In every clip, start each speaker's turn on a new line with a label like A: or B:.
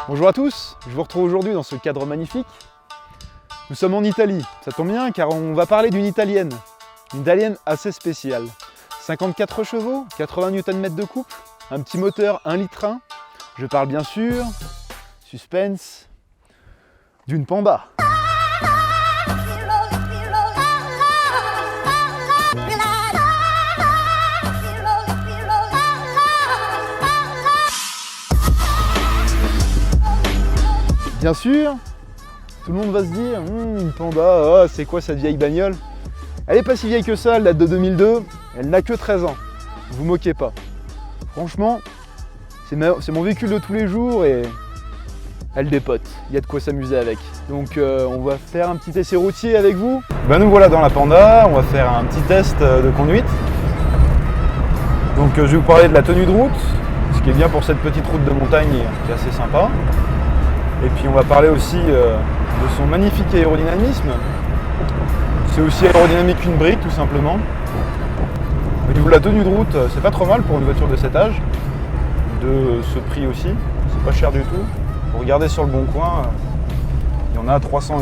A: Bonjour à tous, je vous retrouve aujourd'hui dans ce cadre magnifique. Nous sommes en Italie, ça tombe bien car on va parler d'une italienne assez spéciale. 54 chevaux, 80 Nm de couple, un petit moteur 1,1 litre. Je parle bien sûr, suspense, d'une Panda. Bien sûr, tout le monde va se dire, une Panda, oh, c'est quoi cette vieille bagnole? Elle est pas si vieille que ça, elle date de 2002, elle n'a que 13 ans. Vous moquez pas. Franchement, c'est mon véhicule de tous les jours et elle dépote. Il y a de quoi s'amuser avec. Donc on va faire un petit essai routier avec vous. Ben nous voilà dans la Panda, on va faire un petit test de conduite. Donc je vais vous parler de la tenue de route, ce qui est bien pour cette petite route de montagne qui est assez sympa. Et puis on va parler aussi de son magnifique aérodynamisme. C'est aussi aérodynamique qu'une brique tout simplement. Au niveau de la tenue de route, c'est pas trop mal pour une voiture de cet âge, de ce prix aussi, c'est pas cher du tout. Vous regardez sur le bon coin, il y en a à 300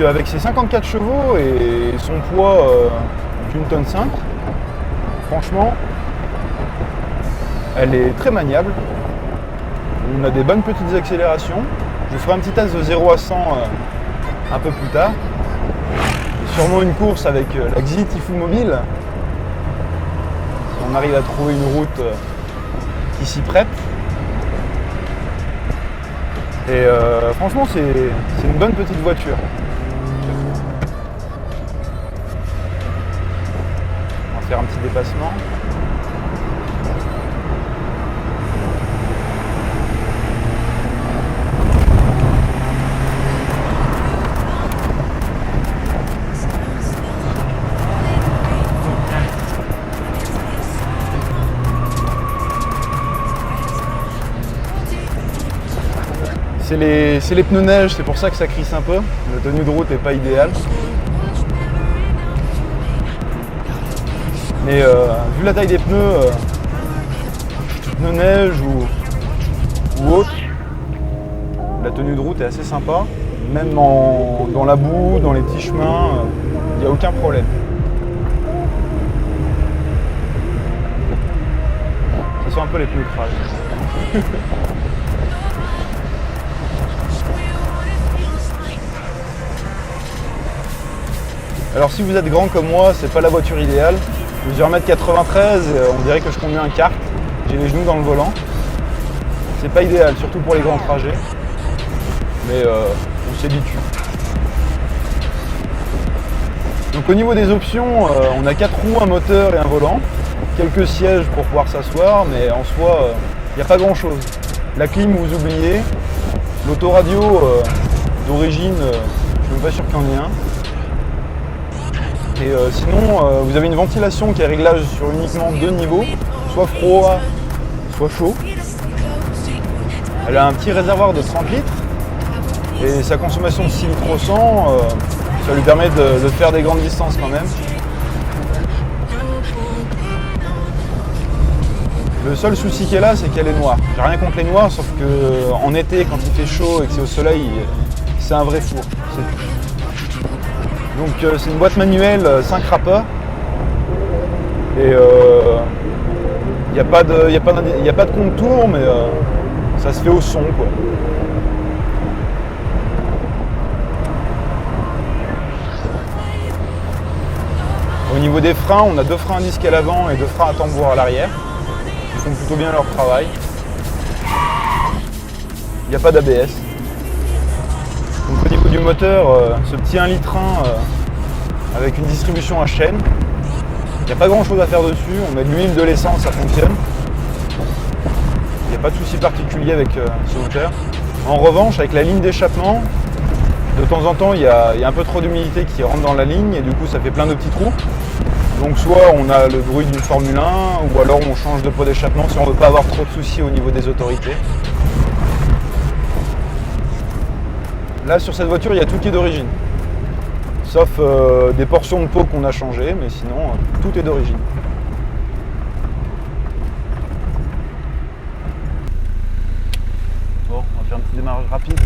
A: €. Avec ses 54 chevaux et son poids d'1,5 tonne, franchement, elle est très maniable. On a des bonnes petites accélérations. Je vous ferai un petit test de 0 à 100 un peu plus tard. Et sûrement une course avec la Xi Tifo Mobile. Si on arrive à trouver une route qui s'y prête. Et franchement, c'est une bonne petite voiture. On va faire un petit dépassement. C'est les pneus neige, c'est pour ça que ça crisse un peu. La tenue de route n'est pas idéale. Mais vu la taille des pneus, neige ou autre, la tenue de route est assez sympa. Même dans la boue, dans les petits chemins, il n'y a aucun problème. Ça sent un peu les pneus crades. Alors si vous êtes grand comme moi, c'est pas la voiture idéale. Je mesure 1m93, on dirait que je conduis un kart. J'ai les genoux dans le volant. C'est pas idéal, surtout pour les grands trajets. Mais on s'habitue. Donc au niveau des options, on a 4 roues, un moteur et un volant. Quelques sièges pour pouvoir s'asseoir, mais en soi, il n'y a pas grand chose. La clim, vous oubliez. L'autoradio, d'origine, je suis même pas sûr qu'il y en ait un. Et sinon, vous avez une ventilation qui est réglage sur uniquement 2 niveaux, soit froid, soit chaud. Elle a un petit réservoir de 30 litres et sa consommation de 6 litres au 100, ça lui permet de faire des grandes distances quand même. Le seul souci qu'elle a, c'est qu'elle est noire. J'ai rien contre les noirs, sauf qu'en été, quand il fait chaud et que c'est au soleil, c'est un vrai four, c'est tout. Donc c'est une boîte manuelle 5 rapports et il n'y a pas de contour, mais ça se fait au son quoi. Au niveau des freins, on a 2 freins à disque à l'avant et 2 freins à tambour à l'arrière. Ils font plutôt bien leur travail. Il n'y a pas d'ABS. Donc au niveau du moteur, ce petit 1,1 litre avec une distribution à chaîne, il n'y a pas grand chose à faire dessus, on met de l'huile, de l'essence, ça fonctionne. Il n'y a pas de souci particulier avec ce moteur. En revanche, avec la ligne d'échappement, de temps en temps il y a un peu trop d'humidité qui rentre dans la ligne et du coup ça fait plein de petits trous. Donc soit on a le bruit d'une Formule 1 ou alors on change de pot d'échappement si on ne veut pas avoir trop de soucis au niveau des autorités. Là sur cette voiture il y a tout qui est d'origine. Sauf des portions de peau qu'on a changées, mais sinon tout est d'origine. faire un petit démarrage rapide.